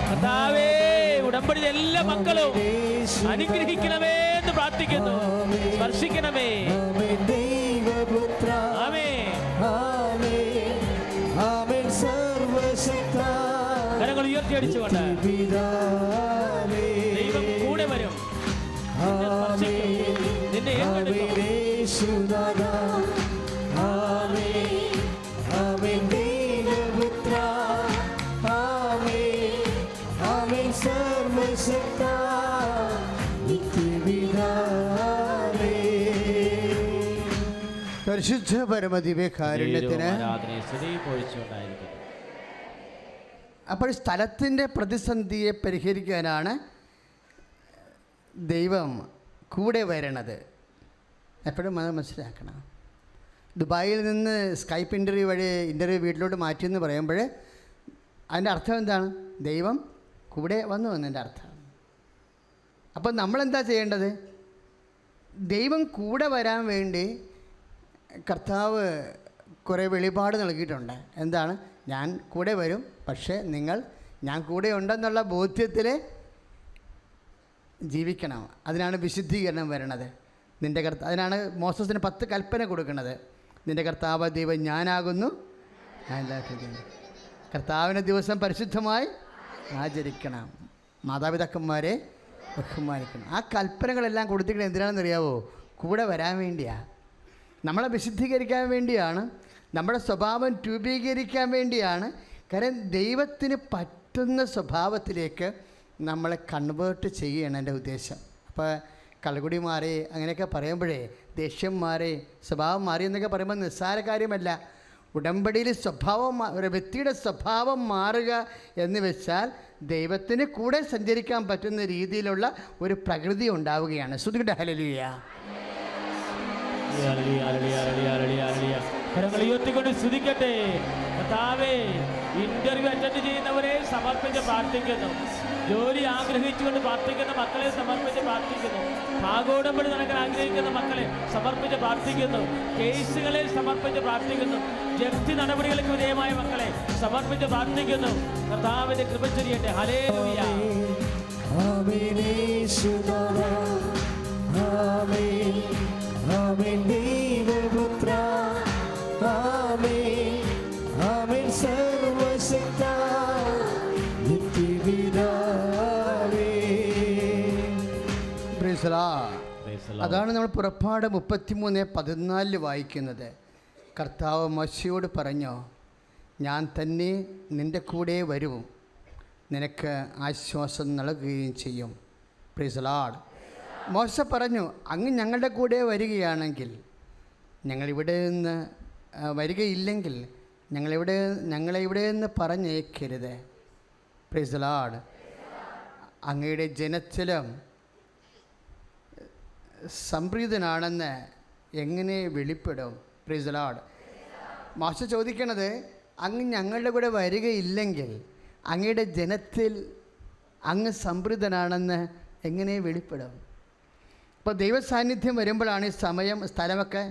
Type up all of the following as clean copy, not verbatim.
കർത്താവേ, ഉടമ്പടിയിലെ എല്ലാ മക്കളും അനുഗ്രഹിക്കണമേ എന്ന് പ്രാർത്ഥിക്കുന്നു. സ്പർശിക്കണമേ. കരങ്ങൾ ഉയർത്തിയടിച്ചുകൊണ്ട് ദൈവം കൂടെ വരും. നിന്നെ പരിശുദ്ധ പരമദിവ്യകാരുണ്യത്തിന്. അപ്പോൾ സ്ഥലത്തിൻ്റെ പ്രതിസന്ധിയെ പരിഹരിക്കാനാണ് ദൈവം കൂടെ വരണത്. എപ്പോഴും അത് മനസ്സിലാക്കണം. ദുബായിൽ നിന്ന് സ്കൈപ്പ് ഇൻ്റർവ്യൂ വഴി ഇൻ്റർവ്യൂ വീട്ടിലോട്ട് മാറ്റിയെന്ന് പറയുമ്പോൾ അതിൻ്റെ അർത്ഥം എന്താണ്? ദൈവം കൂടെ വന്നു എന്നതിൻ്റെ അർത്ഥം. അപ്പോൾ നമ്മളെന്താ ചെയ്യേണ്ടത്? ദൈവം കൂടെ വരാൻ വേണ്ടി കർത്താവ് കുറേ വെളിപാട് നൽകിയിട്ടുണ്ട്. എന്താണ്? ഞാൻ കൂടെ വരും, പക്ഷേ ഞാൻ കൂടെ ഉണ്ടെന്നുള്ള ബോധ്യത്തിൽ ജീവിക്കണം. അതിനാണ് വിശുദ്ധീകരണം വരണത്. അതിനാണ് മോസസിന് 10 കൽപ്പന കൊടുക്കുന്നത്. നിൻ്റെ കർത്താവ് ദൈവം ഞാനാകുന്നു. കർത്താവിൻ്റെ ദിവസം പരിശുദ്ധമായി ആചരിക്കണം. മാതാപിതാക്കന്മാരെ ബഹുമാനിക്കണം. ആ കൽപ്പനകളെല്ലാം കൊടുത്തിരിക്കുന്നത് എന്തിനാണെന്നറിയാവോ? കൂടെ വരാൻ വേണ്ടിയാണ്. നമ്മളെ വിശുദ്ധീകരിക്കാൻ വേണ്ടിയാണ്. നമ്മുടെ സ്വഭാവം രൂപീകരിക്കാൻ വേണ്ടിയാണ്. കാരണം ദൈവത്തിന് പറ്റുന്ന സ്വഭാവത്തിലേക്ക് നമ്മളെ കൺവേർട്ട് ചെയ്യണം എൻ്റെ ഉദ്ദേശം. അപ്പോൾ കളകുടി മാറി അങ്ങനെയൊക്കെ പറയുമ്പോഴേ, ദേഷ്യം മാറി, സ്വഭാവം മാറി എന്നൊക്കെ പറയുമ്പോൾ നിസ്സാര കാര്യമല്ല. ഉടമ്പടിയിൽ ഒരു വ്യക്തിയുടെ സ്വഭാവം മാറുക എന്ന് വെച്ചാൽ ദൈവത്തിന് കൂടെ സഞ്ചരിക്കാൻ പറ്റുന്ന രീതിയിലുള്ള ഒരു പ്രകൃതി ഉണ്ടാവുകയാണ്. ശ്രുതിയുടെ ഹല്ലേലൂയ. കരങ്ങൾ ഉയർത്തിക്കൊണ്ട് സ്തുതിക്കട്ടെ. കർത്താവേ, ഇന്റർവ്യൂ അറ്റൻഡ് ചെയ്യുന്നവരെ സമർപ്പിച്ച് പ്രാർത്ഥിക്കുന്നു. ജോലി ആഗ്രഹിച്ചുകൊണ്ട് പ്രാർത്ഥിക്കുന്ന മക്കളെ സമർപ്പിച്ച് പ്രാർത്ഥിക്കുന്നു. ഭാഗോടമ്പടി നടക്കാൻ ആഗ്രഹിക്കുന്ന മക്കളെ സമർപ്പിച്ച് പ്രാർത്ഥിക്കുന്നു. കേസുകളെ സമർപ്പിച്ച് പ്രാർത്ഥിക്കുന്നു. ജപ്തി നടപടികൾക്ക് വിധേയമായ മക്കളെ സമർപ്പിച്ച് പ്രാർത്ഥിക്കുന്നു. കർത്താവിന്റെ കൃപ ചൊരിയട്ടെ. ഹല്ലേലൂയ. അതാണ് നമ്മൾ പുറപ്പാട് 33:14 വായിക്കുന്നത്. കർത്താവ് മോശയോട് പറഞ്ഞു, ഞാൻ തന്നെ നിൻ്റെ കൂടെ വരും, നിനക്ക് ആശ്വാസം നൽകുകയും ചെയ്യും. Price the lord. മോശ പറഞ്ഞു, അങ്ങ് ഞങ്ങളുടെ കൂടെ വരികയാണെങ്കിൽ, ഞങ്ങളിവിടെ നിന്ന് വരികയില്ലെങ്കിൽ ഞങ്ങളെ ഇവിടെ നിന്ന് പറഞ്ഞേക്കരുത്. Price the Lord. അങ്ങയുടെ ജനത്തിലും സംപ്രീതനാണെന്ന് എങ്ങനെ വെളിപ്പെടും? Praise the lord. മോശ ചോദിക്കണത്, അങ്ങ് ഞങ്ങളുടെ കൂടെ വരികയില്ലെങ്കിൽ അങ്ങയുടെ ജനത്തിൽ അങ്ങ് സംപ്രീതനാണെന്ന് എങ്ങനെ വെളിപ്പെടും? അപ്പോൾ ദൈവസാന്നിധ്യം വരുമ്പോഴാണ് ഈ സമയം സ്ഥലമൊക്കെ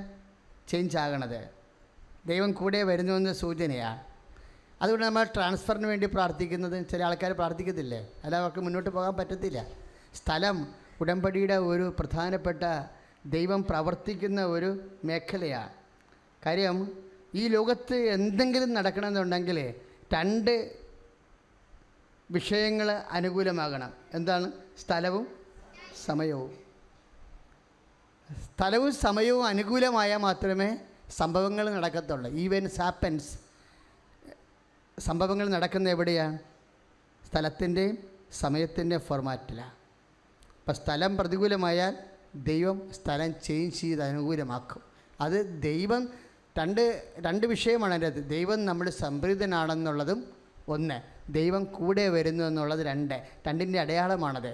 ചേഞ്ച് ആകണത്. ദൈവം കൂടെ വരുന്നുവെന്ന് സൂചനയാണ്. അതുകൊണ്ട് നമ്മൾ ട്രാൻസ്ഫറിന് വേണ്ടി പ്രാർത്ഥിക്കുന്നത്. ചില ആൾക്കാർ പ്രാർത്ഥിക്കത്തില്ലേ, അല്ല അവർക്ക് മുന്നോട്ട് പോകാൻ പറ്റത്തില്ല. സ്ഥലം ഉടമ്പടിയുടെ ഒരു പ്രധാനപ്പെട്ട ദൈവം പ്രവർത്തിക്കുന്ന ഒരു മേഖലയാണ്. കാര്യം ഈ ലോകത്ത് എന്തെങ്കിലും നടക്കണമെന്നുണ്ടെങ്കിൽ 2 വിഷയങ്ങൾ അനുകൂലമാകണം. എന്താണ്? സ്ഥലവും സമയവും. സ്ഥലവും സമയവും അനുകൂലമായാൽ മാത്രമേ സംഭവങ്ങൾ നടക്കത്തുള്ളൂ. Events happens. സംഭവങ്ങൾ നടക്കുന്ന എവിടെയാണ്? സ്ഥലത്തിൻ്റെയും സമയത്തിൻ്റെയും ഫോർമാറ്റിലാണ്. അപ്പം സ്ഥലം പ്രതികൂലമായാൽ ദൈവം സ്ഥലം ചേഞ്ച് ചെയ്ത് അനുകൂലമാക്കും. അത് ദൈവം രണ്ട് വിഷയമാണ് അതിൻ്റെ അത്. ദൈവം നമ്മൾ സംപ്രീതനാണെന്നുള്ളതും 1, ദൈവം കൂടെ വരുന്നു എന്നുള്ളത് 2. രണ്ടിൻ്റെ അടയാളമാണത്.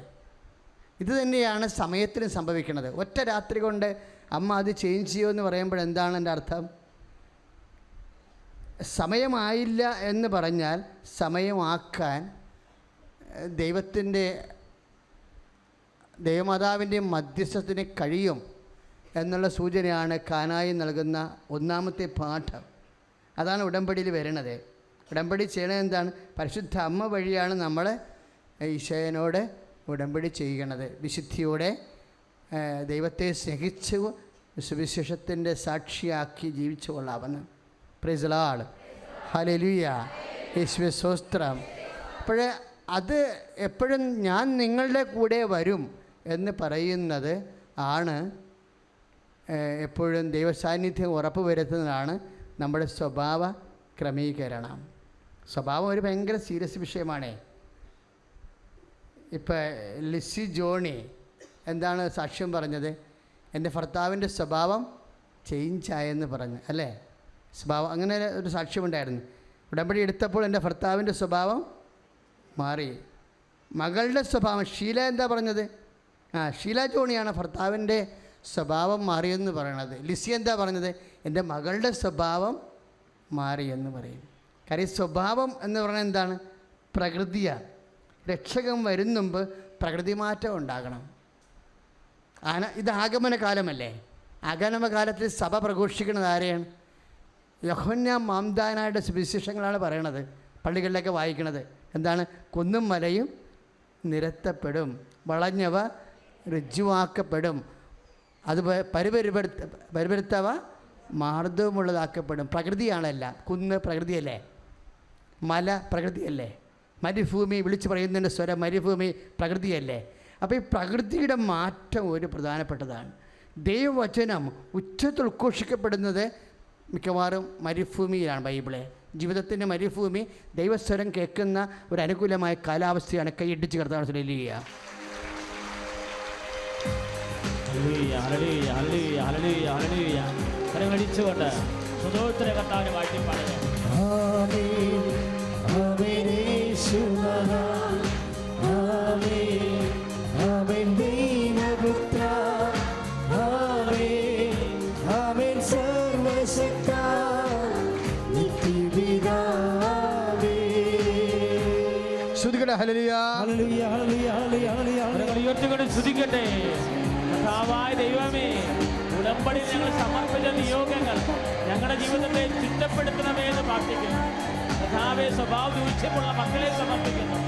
ഇത് തന്നെയാണ് സമയത്തിനും സംഭവിക്കുന്നത്. ഒറ്റ രാത്രി കൊണ്ട് അമ്മ അത് ചേഞ്ച് ചെയ്യുമെന്ന് പറയുമ്പോൾ എന്താണ് എൻ്റെ അർത്ഥം? സമയമായില്ല എന്ന് പറഞ്ഞാൽ സമയമാക്കാൻ ദൈവമാതാവിൻ്റെ മധ്യസ്ഥത്തിന് കഴിയും എന്നുള്ള സൂചനയാണ് കാനായി നൽകുന്ന 1ാമത്തെ പാഠം. അതാണ് ഉടമ്പടിയിൽ വരുന്നത്. ഉടമ്പടി ചെയ്യണത് എന്താണ്? പരിശുദ്ധ അമ്മ വഴിയാണ് നമ്മളെ ഈശോയനോട് ഉടമ്പടി ചെയ്യണത്. വിശുദ്ധിയോടെ ദൈവത്തെ സ്നേഹിച്ച് സുവിശേഷത്തിൻ്റെ സാക്ഷിയാക്കി ജീവിച്ചു കൊള്ളാമെന്ന്. Price the Lord. ഹല്ലേലൂയ. യേശുവേ സ്തോത്രം. അപ്പോഴേ അത് എപ്പോഴും ഞാൻ നിങ്ങളുടെ കൂടെ വരും എന്ന് പറയുന്നത് ആണ് എപ്പോഴും ദൈവസാന്നിധ്യം ഉറപ്പ് വരുത്തുന്നതാണ് നമ്മുടെ സ്വഭാവ ക്രമീകരണം. സ്വഭാവം ഒരു ഭയങ്കര സീരിയസ് വിഷയമാണ്. ഇപ്പം ലിസി ജോണി എന്താണ് സാക്ഷ്യം പറഞ്ഞത്? എൻ്റെ ഭർത്താവിൻ്റെ സ്വഭാവം ചേഞ്ചായെന്ന് പറഞ്ഞു അല്ലേ? സ്വഭാവം അങ്ങനെ ഒരു സാക്ഷ്യമുണ്ടായിരുന്നു. ഉടമ്പടി എടുത്തപ്പോൾ എൻ്റെ ഭർത്താവിൻ്റെ സ്വഭാവം മാറി. മകളുടെ സ്വഭാവം ഷീല എന്താ പറഞ്ഞത്? ഷീല ജോണിയാണ് ഭർത്താവിൻ്റെ സ്വഭാവം മാറിയെന്ന് പറയണത്. ലിസി എന്താ പറഞ്ഞത്? എൻ്റെ മകളുടെ സ്വഭാവം മാറിയെന്ന് പറയും. കാര്യം സ്വഭാവം എന്ന് പറയുന്നത് എന്താണ്? പ്രകൃതിയാണ്. രക്ഷകൻ വരുന്ന മുമ്പ് പ്രകൃതി മാറ്റം ഉണ്ടാകണം. ഇത് ആഗമന കാലമല്ലേ? ആഗമന കാലത്തിൽ സഭ പ്രഘോഷിക്കുന്നത് ആരെയാണ്? യോഹന്നാൻ മാംദാനായുടെ സുവിശേഷങ്ങളാണ് പറയണത്. പള്ളികളിലൊക്കെ വായിക്കണത് എന്താണ്? കുന്നും മലയും നിരത്തപ്പെടും, വളഞ്ഞവ ഋജുവാക്കപ്പെടും, അത് പരിപരുത്തവ മാർദ്ദവമുള്ളതാക്കപ്പെടും. പ്രകൃതിയാണല്ല. കുന്ന് പ്രകൃതിയല്ലേ? മല പ്രകൃതിയല്ലേ? മരുഭൂമി വിളിച്ചു പറയുന്നതിൻ്റെ സ്വരം മരുഭൂമി പ്രകൃതിയല്ലേ? അപ്പോൾ ഈ പ്രകൃതിയുടെ മാറ്റം ഒരു പ്രധാനപ്പെട്ടതാണ്. ദൈവവചനം ഉച്ചത്തിൽ ഉദ്ഘോഷിക്കപ്പെടുന്നത് മിക്കവാറും മരുഭൂമിയിലാണ്. ബൈബിളെ ജീവിതത്തിൻ്റെ മരുഭൂമി ദൈവസ്വരം കേൾക്കുന്ന ഒരു അനുകൂലമായ കാലാവസ്ഥയാണ്. കൈയിടിച്ച് കർത്താവ് ഹല്ലേലൂയ. കരങ്ങളടിച്ചുകൊണ്ട് സ്വതോത്ര കർത്താവിനെ വാഴ്ത്തി പാടുക. ഉയർത്തിക്കൊണ്ട് സ്തുതിക്കട്ടെ. കർത്താവായ ദൈവമേ, ഉടമ്പടിയിൽ ഞങ്ങൾ സമർപ്പിച്ച നിയോഗങ്ങൾ ഞങ്ങളുടെ ജീവിതത്തെ ചിട്ടപ്പെടുത്തണമേ എന്ന് പ്രാർത്ഥിക്കുന്നു. കർത്താവെ, സ്വഭാവ ദൂഷ്യമുള്ള മക്കളെ സമർപ്പിക്കുന്നു.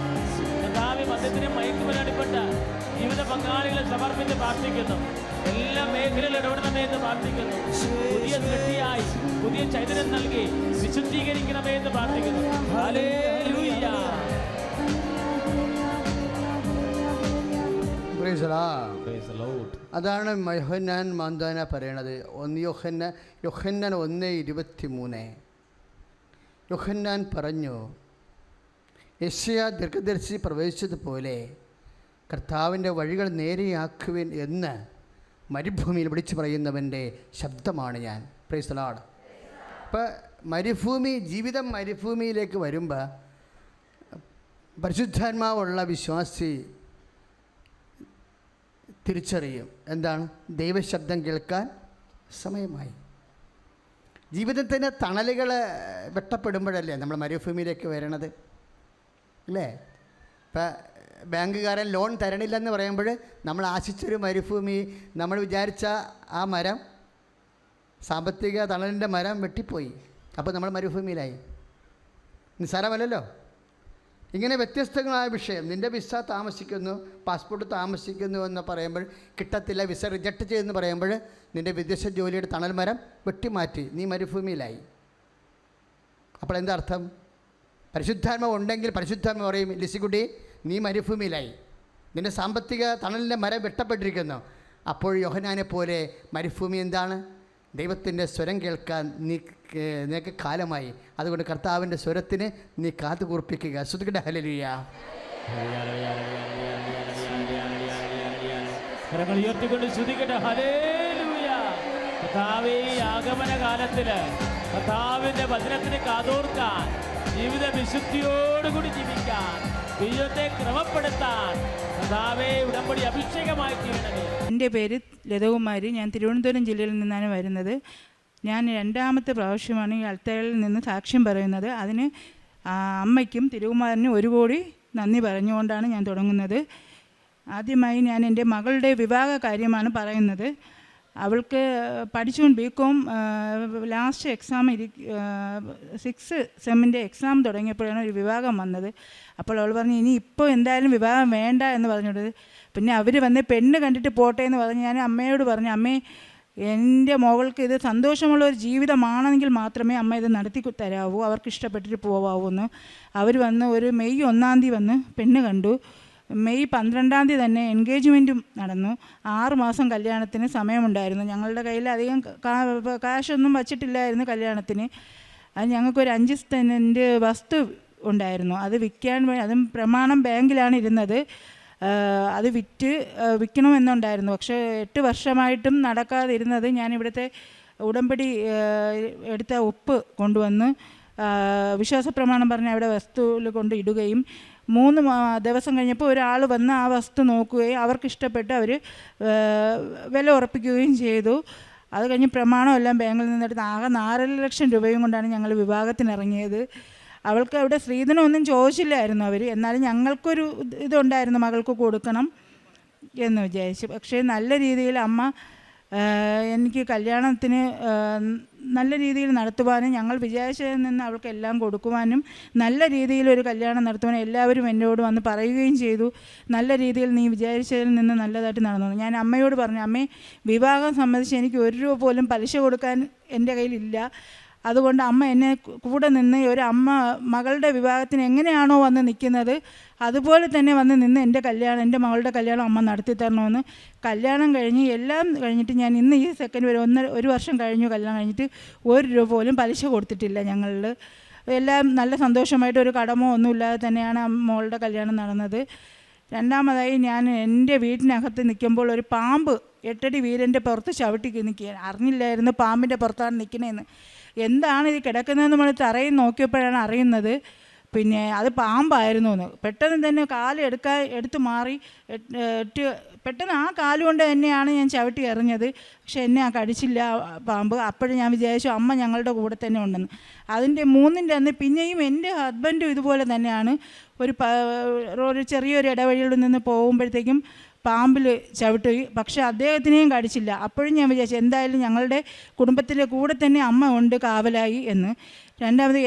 കർത്താവെ, മദ്യത്തിന് മയക്കുമരടിപ്പെട്ട ജീവിത പങ്കാളികളെ സമർപ്പിച്ച് പ്രാർത്ഥിക്കുന്നു. എല്ലാ മേഖലയിലും ഇടപെടണമേ എന്ന് പ്രാർത്ഥിക്കുന്നു. പുതിയ സൃഷ്ടിയായി പുതിയ ചൈതന്യം നൽകി വിശുദ്ധീകരിക്കണമേ എന്ന് പ്രാർത്ഥിക്കുന്നു. ഹല്ലേലൂയ. അതാണ് യോഹന്നാൻ മാംദാന പറയണത്. യോഹന്നാൻ 1:23. യോഹന്നാൻ പറഞ്ഞു, യെശയ്യാ ദീർഘദർശി പ്രവചിച്ചതുപോലെ കർത്താവിൻ്റെ വഴികൾ നേരെയാക്കുവിൻ എന്ന് മരുഭൂമിയിൽ വിളിച്ചു പറയുന്നവൻ്റെ ശബ്ദമാണ് ഞാൻ. Price the Lord. അപ്പോൾ ജീവിതം മരുഭൂമിയിലേക്ക് വരുമ്പോൾ പരിശുദ്ധാത്മാവുള്ള വിശ്വാസി തിരിച്ചറിയും എന്താണ്? ദൈവശബ്ദം കേൾക്കാൻ സമയമായി. ജീവിതത്തിൻ്റെ തണലുകൾ വെട്ടപ്പെടുമ്പോഴല്ലേ നമ്മൾ മരുഭൂമിയിലേക്ക് വരണത് അല്ലേ? ഇപ്പം ബാങ്കുകാരൻ ലോൺ തരണില്ലെന്ന് പറയുമ്പോൾ നമ്മൾ ആശിച്ചൊരു മരുഭൂമി, നമ്മൾ വിചാരിച്ച ആ മരം, സാമ്പത്തിക തണലിൻ്റെ മരം വെട്ടിപ്പോയി. അപ്പോൾ നമ്മൾ മരുഭൂമിയിലായി. നിസ്സാരമല്ലല്ലോ. ഇങ്ങനെ വ്യത്യസ്തങ്ങളായ വിഷയം. നിൻ്റെ വിസ താമസിക്കുന്നു, പാസ്പോർട്ട് താമസിക്കുന്നു എന്ന് പറയുമ്പോൾ കിട്ടത്തില്ല, വിസ റിജക്റ്റ് ചെയ്തെന്ന് പറയുമ്പോൾ നിൻ്റെ വിദേശ ജോലിയുടെ തണൽ മരം വെട്ടിമാറ്റി, നീ മരുഭൂമിയിലായി. അപ്പോൾ എന്താ അർത്ഥം? പരിശുദ്ധാത്മാവ് ഉണ്ടെങ്കിൽ പരിശുദ്ധാത്മാവ് പറയും, ലിസിക്കുട്ടി നീ മരുഭൂമിയിലായി, നിൻ്റെ സാമ്പത്തിക തണലിൻ്റെ മരം വെട്ടപ്പെട്ടിരിക്കുന്നു. അപ്പോൾ യോഹന്നാനെ പോലെ മരുഭൂമി എന്താണ്? ദൈവത്തിൻ്റെ സ്വരം കേൾക്കാൻ നിനക്ക് കാലമായി. അതുകൊണ്ട് കർത്താവിൻ്റെ സ്വരത്തിന് നീ കാത്തു കൂർപ്പിക്കുക. സ്തുതിക്കട്ടെ. ഹല്ലേലൂയ. കരങ്ങൾ ഉയർത്തിക്കൊണ്ട് സ്തുതിക്കട്ടെ. ഹല്ലേലൂയ. കർത്താവേ, ആഗമന കാലത്തില് കർത്താവിൻ്റെ വചനത്തിന് കാതോർക്കാൻ, ജീവിത വിശുദ്ധിയോടുകൂടി ജീവിക്കാൻ, ദൈവത്തെ ക്രമപ്പെടുത്താൻ കർത്താവേ ഉടമ്പടി അഭിഷേകമായി തീരണമേ. എൻ്റെ പേര് ലതകുമാരി. ഞാൻ തിരുവനന്തപുരം ജില്ലയിൽ നിന്നാണ് വരുന്നത്. ഞാൻ 2ാമത്തെ പ്രാവശ്യമാണ് ഈ അൾത്താരയിൽ നിന്ന് സാക്ഷ്യം പറയുന്നത്. അതിന് അമ്മയ്ക്കും തിരുകുമാരനും ഒരുപാട് നന്ദി പറഞ്ഞുകൊണ്ടാണ് ഞാൻ തുടങ്ങുന്നത്. ആദ്യമായി ഞാൻ എൻ്റെ മകളുടെ വിവാഹ കാര്യമാണ് പറയുന്നത്. അവൾക്ക് പഠിച്ചുകൊണ്ട് BCom ലാസ്റ്റ് എക്സാം 6 സെമ്മിൻ്റെ എക്സാം തുടങ്ങിയപ്പോഴാണ് ഒരു വിവാഹം വന്നത്. അപ്പോൾ അവൾ പറഞ്ഞു ഇനി ഇപ്പോൾ എന്തായാലും വിവാഹം വേണ്ട എന്ന് പറഞ്ഞോണ്ട് പിന്നെ അവർ വന്ന് പെണ്ണ് കണ്ടിട്ട് പോട്ടെ എന്ന് പറഞ്ഞ് ഞാൻ അമ്മയോട് പറഞ്ഞു, അമ്മേ എൻ്റെ മകൾക്ക് ഇത് സന്തോഷമുള്ള ഒരു ജീവിതമാണെങ്കിൽ മാത്രമേ അമ്മ ഇത് നടത്തി തരാവൂ, അവർക്ക് ഇഷ്ടപ്പെട്ടിട്ട് പോവാവൂ എന്ന്. അവർ വന്ന് ഒരു മെയ് 1-ാം തീയതി വന്ന് പെണ്ണ് കണ്ടു. മെയ് 12-ാം തീയതി തന്നെ എൻഗേജ്മെൻറ്റും നടന്നു. 6 മാസം കല്യാണത്തിന് സമയമുണ്ടായിരുന്നു. ഞങ്ങളുടെ കയ്യിൽ അധികം കാശൊന്നും വച്ചിട്ടില്ലായിരുന്നു കല്യാണത്തിന്. അത് ഞങ്ങൾക്കൊരു 5 സെൻറ്റ് വസ്തു ഉണ്ടായിരുന്നു. അത് വിൽക്കാൻ അതും പ്രമാണം ബാങ്കിലാണ് ഇരുന്നത്. അത് വിൽക്കണമെന്നുണ്ടായിരുന്നു. പക്ഷേ 8 വർഷമായിട്ടും നടക്കാതിരുന്നത് ഞാൻ ഇവിടുത്തെ ഉടമ്പടി എടുത്ത ഒപ്പ് കൊണ്ടുവന്ന് വിശ്വാസ പ്രമാണം പറഞ്ഞ് അവിടെ വസ്തുവിൽ കൊണ്ട് ഇടുകയും 3 ദിവസം കഴിഞ്ഞപ്പോൾ ഒരാൾ വന്ന് ആ വസ്തു നോക്കുകയും അവർക്കിഷ്ടപ്പെട്ട് അവർ വില ഉറപ്പിക്കുകയും ചെയ്തു. അത് കഴിഞ്ഞ് പ്രമാണമെല്ലാം ബാങ്കിൽ നിന്നെടുത്ത് ആകെ 4 ലക്ഷം രൂപയും കൊണ്ടാണ് ഞങ്ങൾ വിവാഹത്തിനിറങ്ങിയത്. അവൾക്ക് അവിടെ സ്ത്രീധനമൊന്നും ചോദിച്ചില്ലായിരുന്നു അവർ. എന്നാലും ഞങ്ങൾക്കൊരു ഇതുണ്ടായിരുന്നു മകൾക്ക് കൊടുക്കണം എന്ന് വിചാരിച്ചു. പക്ഷേ നല്ല രീതിയിൽ അമ്മ എനിക്ക് കല്യാണത്തിന് നല്ല രീതിയിൽ നടത്തുവാനും ഞങ്ങൾ വിചാരിച്ചതിൽ നിന്ന് അവൾക്ക് എല്ലാം കൊടുക്കുവാനും നല്ല രീതിയിലൊരു കല്യാണം നടത്തുവാനും എല്ലാവരും എന്നോട് വന്ന് പറയുകയും ചെയ്തു. നല്ല രീതിയിൽ നീ വിചാരിച്ചതിൽ നിന്ന് നല്ലതായിട്ട് നടന്നു. ഞാൻ അമ്മയോട് പറഞ്ഞു, അമ്മേ വിവാഹം സംബന്ധിച്ച് എനിക്ക് 1 രൂപ പോലും പലിശ കൊടുക്കാൻ എൻ്റെ കയ്യിലില്ല. അതുകൊണ്ട് അമ്മ എന്നെ കൂടെ നിന്ന് ഒരു അമ്മ മകളുടെ വിവാഹത്തിന് എങ്ങനെയാണോ വന്ന് നിൽക്കുന്നത് അതുപോലെ തന്നെ വന്ന് നിന്ന് എൻ്റെ മകളുടെ കല്യാണം അമ്മ നടത്തി തരണമെന്ന്. കല്യാണം കഴിഞ്ഞ് എല്ലാം കഴിഞ്ഞിട്ട് ഞാൻ ഇന്ന് ഈ സെക്കൻഡ് വരെ 1 വർഷം കഴിഞ്ഞു കല്യാണം കഴിഞ്ഞിട്ട് 1 രൂപ പോലും പലിശ കൊടുത്തിട്ടില്ല. ഞങ്ങളിൽ എല്ലാം നല്ല സന്തോഷമായിട്ട് ഒരു കടമോ ഒന്നുമില്ലാതെ തന്നെയാണ് മോളുടെ കല്യാണം നടന്നത്. രണ്ടാമതായി ഞാൻ എൻ്റെ വീട്ടിനകത്ത് നിൽക്കുമ്പോൾ ഒരു പാമ്പ് 8 അടി വീരൻ്റെ പുറത്ത് ചവിട്ടി നിൽക്കുക. അറിഞ്ഞില്ലായിരുന്നു പാമ്പിൻ്റെ പുറത്താണ് നിൽക്കണേന്ന്. എന്താണ് ഇത് കിടക്കുന്നതെന്ന് നമ്മൾ തറയിൽ നോക്കിയപ്പോഴാണ് അറിയുന്നത്. പിന്നെ അത് പാമ്പായിരുന്നു എന്ന്. പെട്ടെന്ന് തന്നെ എടുത്ത് മാറി പെട്ടെന്ന് ആ കാലുകൊണ്ട് തന്നെയാണ് ഞാൻ ചവിട്ടി എറിഞ്ഞത്. പക്ഷെ എന്നെ കടിച്ചില്ല പാമ്പ്. അപ്പോഴും ഞാൻ വിചാരിച്ചു അമ്മ ഞങ്ങളുടെ കൂടെ തന്നെ ഉണ്ടെന്ന്. അതിൻ്റെ 3-ൻ്റെ അന്ന് പിന്നെയും എൻ്റെ ഹസ്ബൻഡും ഇതുപോലെ തന്നെയാണ് ഒരു ചെറിയൊരു ഇടവഴിയിൽ നിന്ന് പോകുമ്പോഴത്തേക്കും പാമ്പിൽ ചവിട്ടി. പക്ഷെ അദ്ദേഹത്തിനെയും കടിച്ചില്ല. അപ്പോഴും ഞാൻ വിചാരിച്ചു എന്തായാലും ഞങ്ങളുടെ കുടുംബത്തിൻ്റെ കൂടെ തന്നെ അമ്മ ഉണ്ട് കാവലായി എന്ന്. രണ്ടാമത്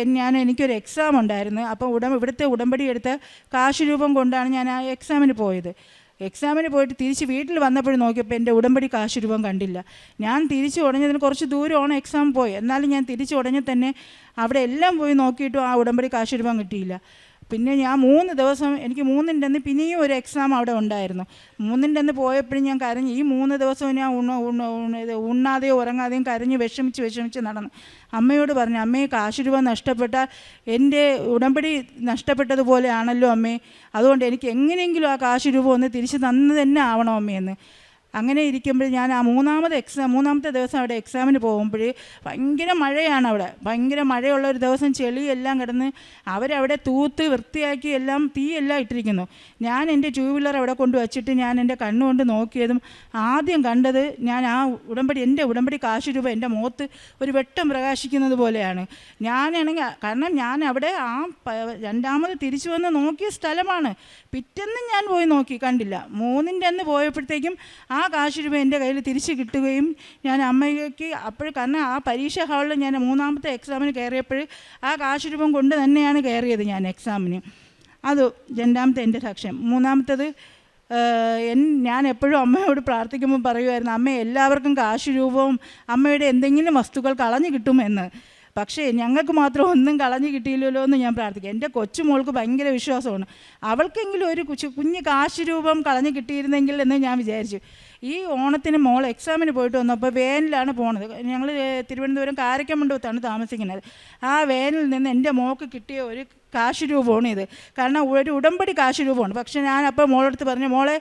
എനിക്കൊരു എക്സാം ഉണ്ടായിരുന്നു. അപ്പോൾ ഇവിടുത്തെ ഉടമ്പടി എടുത്ത കാശ് രൂപം കൊണ്ടാണ് ഞാൻ ആ എക്സാമിന് പോയത്. എക്സാമിന് പോയിട്ട് തിരിച്ച് വീട്ടിൽ വന്നപ്പോഴും നോക്കിയപ്പോൾ എൻ്റെ ഉടമ്പടി കാശ് രൂപം കണ്ടില്ല. ഞാൻ തിരിച്ച് ഉടഞ്ഞതിന് കുറച്ച് ദൂരമാണ് എക്സാം പോയി. എന്നാലും ഞാൻ തിരിച്ച് ഉടഞ്ഞ് തന്നെ അവിടെ എല്ലാം പോയി നോക്കിയിട്ടും ആ ഉടമ്പടി കാശ് രൂപം കിട്ടിയില്ല. പിന്നെ ഞാൻ 3 ദിവസം എനിക്ക് 3-ൻ്റെ അന്ന് പിന്നെയും ഒരു എക്സാം അവിടെ ഉണ്ടായിരുന്നു. 3-ൻ്റെ അന്ന് പോയപ്പോഴും ഞാൻ കരഞ്ഞ് ഈ 3 ദിവസവും ഞാൻ ഉണ്ണാതെയോ ഉറങ്ങാതെയും കരഞ്ഞ് വിഷമിച്ച് നടന്നു. അമ്മയോട് പറഞ്ഞു, അമ്മയെ കാശ് രൂപ നഷ്ടപ്പെട്ടാൽ എൻ്റെ ഉടമ്പടി നഷ്ടപ്പെട്ടതുപോലെയാണല്ലോ അമ്മേ. അതുകൊണ്ട് എനിക്ക് എങ്ങനെയെങ്കിലും ആ കാശ് രൂപ ഒന്ന് തിരിച്ച് തന്നു തന്നെ ആവണം അമ്മയെന്ന്. അങ്ങനെ ഇരിക്കുമ്പോൾ ഞാൻ ആ 3-ാമത്തെ ദിവസം അവിടെ എക്സാമിന് പോകുമ്പോൾ ഭയങ്കര മഴയാണ്. അവിടെ ഭയങ്കര മഴയുള്ള ഒരു ദിവസം ചെളിയെല്ലാം കിടന്ന് അവരവിടെ തൂത്ത് വൃത്തിയാക്കി എല്ലാം തീയെല്ലാം ഇട്ടിരിക്കുന്നു. ഞാൻ എൻ്റെ 2 വീലർ അവിടെ കൊണ്ട് വച്ചിട്ട് ഞാൻ എൻ്റെ കണ്ണുകൊണ്ട് നോക്കിയതും ആദ്യം കണ്ടത് ഞാൻ എൻ്റെ ഉടമ്പടി കാശ് രൂപ എൻ്റെ മുഖത്ത് ഒരു വെട്ടം പ്രകാശിക്കുന്നത് പോലെയാണ്. ഞാനാണെങ്കിൽ കാരണം ഞാൻ അവിടെ രണ്ടാമത് തിരിച്ചു വന്ന് നോക്കിയ സ്ഥലമാണ്. പിറ്റേന്ന് ഞാൻ പോയി നോക്കി കണ്ടില്ല. 3-ൻ്റെ അന്ന് പോയപ്പോഴത്തേക്കും ആ കാശ് രൂപ എൻ്റെ കയ്യിൽ തിരിച്ച് കിട്ടുകയും ഞാൻ അമ്മയ്ക്ക് കാരണം ആ പരീക്ഷാ ഹാളിൽ ഞാൻ 3-ാമത്തെ എക്സാമിന് കയറിയപ്പോൾ ആ കാശ് രൂപം കൊണ്ട് തന്നെയാണ് കയറിയത് ഞാൻ എക്സാമിന്. അത് 2-ാമത്തെ എൻ്റെ സാക്ഷ്യം. 3-ാമത്തേത് ഞാൻ എപ്പോഴും അമ്മയോട് പ്രാർത്ഥിക്കുമ്പോൾ പറയുമായിരുന്നു, അമ്മ എല്ലാവർക്കും കാശ് രൂപവും അമ്മയുടെ എന്തെങ്കിലും വസ്തുക്കൾ കളഞ്ഞു കിട്ടുമെന്ന്. പക്ഷേ ഞങ്ങൾക്ക് മാത്രം ഒന്നും കളഞ്ഞു കിട്ടിയില്ലല്ലോ എന്ന് ഞാൻ പ്രാർത്ഥിക്കുക. എൻ്റെ കൊച്ചുമോൾക്ക് ഭയങ്കര വിശ്വാസമാണ്. അവൾക്കെങ്കിലും ഒരു കുഞ്ഞ് കാശ് രൂപം കളഞ്ഞു കിട്ടിയിരുന്നെങ്കിൽ എന്ന് ഞാൻ വിചാരിച്ചു. ഈ ഓണത്തിന് മോൾ എക്സാമിന് പോയിട്ട് വന്നപ്പോൾ വേനിലാണ് പോണത്. ഞങ്ങൾ തിരുവനന്തപുരം കാരക്കമണ്ഡപത്താണ് താമസിക്കുന്നത്. ആ വേനിൽ നിന്ന് എൻ്റെ മോൾക്ക് കിട്ടിയ ഒരു കാശ് രൂപമാണ് ഇത്. കാരണം ഒരു ഉടമ്പടി കാശ് രൂപമാണ്. പക്ഷേ ഞാനപ്പോൾ മോളെടുത്ത് പറഞ്ഞു, മോളെ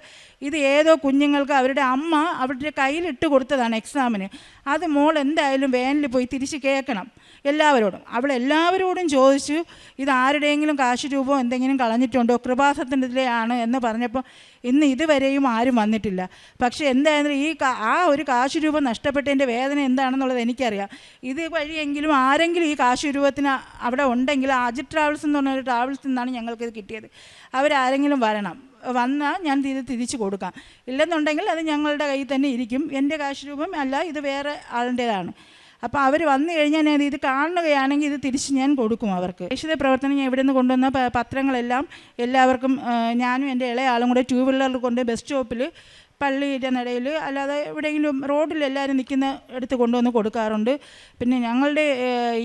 ഇത് ഏതോ കുഞ്ഞുങ്ങൾക്ക് അവരുടെ അമ്മ അവരുടെ കയ്യിലിട്ട് കൊടുത്തതാണ് എക്സാമിന്. അത് മോൾ എന്തായാലും വേനിൽ പോയി തിരിച്ച് കേൾക്കണം എല്ലാവരോടും. അവളെല്ലാവരോടും ചോദിച്ചു ഇത് ആരുടെയെങ്കിലും കാശ് രൂപം എന്തെങ്കിലും കളഞ്ഞിട്ടുണ്ടോ, കൃപാസനത്തിലെയാണ് എന്ന് പറഞ്ഞപ്പോൾ ഇന്ന് ഇതുവരെയും ആരും വന്നിട്ടില്ല. പക്ഷേ എന്തായാലും ആ ഒരു കാശ് രൂപം നഷ്ടപ്പെട്ടതിൻ്റെ വേദന എന്താണെന്നുള്ളത് എനിക്കറിയാം. ഇത് വഴിയെങ്കിലും ആരെങ്കിലും ഈ കാശ് രൂപത്തിന് അവിടെ ഉണ്ടെങ്കിൽ അജിത് ട്രാവൽസ് എന്ന് പറഞ്ഞൊരു ട്രാവൽസിൽ നിന്നാണ് ഞങ്ങൾക്കിത് കിട്ടിയത്. അവരാരെങ്കിലും വരണം. വന്നാൽ ഞാൻ ഇത് തിരിച്ചു കൊടുക്കാം. ഇല്ലെന്നുണ്ടെങ്കിൽ അത് ഞങ്ങളുടെ കയ്യിൽ തന്നെ ഇരിക്കും. എൻ്റെ കാശ് രൂപം അല്ല, ഇത് വേറെ ആളിൻ്റേതാണ്. അപ്പോൾ അവർ വന്നു കഴിഞ്ഞാൽ ഞാൻ ഇത് കാണുകയാണെങ്കിൽ ഇത് തിരിച്ച് ഞാൻ കൊടുക്കും അവർക്ക്. ദേശീയ പ്രവർത്തനം ഞാൻ ഇവിടെ നിന്ന് കൊണ്ടുവന്ന പത്രങ്ങളെല്ലാം എല്ലാവർക്കും ഞാനും എൻ്റെ ഇളയ ആളും കൂടെ 2 വീലറിൽ കൊണ്ട് ബസ് സ്റ്റോപ്പിൽ, പള്ളിയുടെ നടയിൽ, അല്ലാതെ എവിടെയെങ്കിലും റോഡിൽ എല്ലാവരും നിൽക്കുന്ന എടുത്ത് കൊണ്ടുവന്ന് കൊടുക്കാറുണ്ട്. പിന്നെ ഞങ്ങളുടെ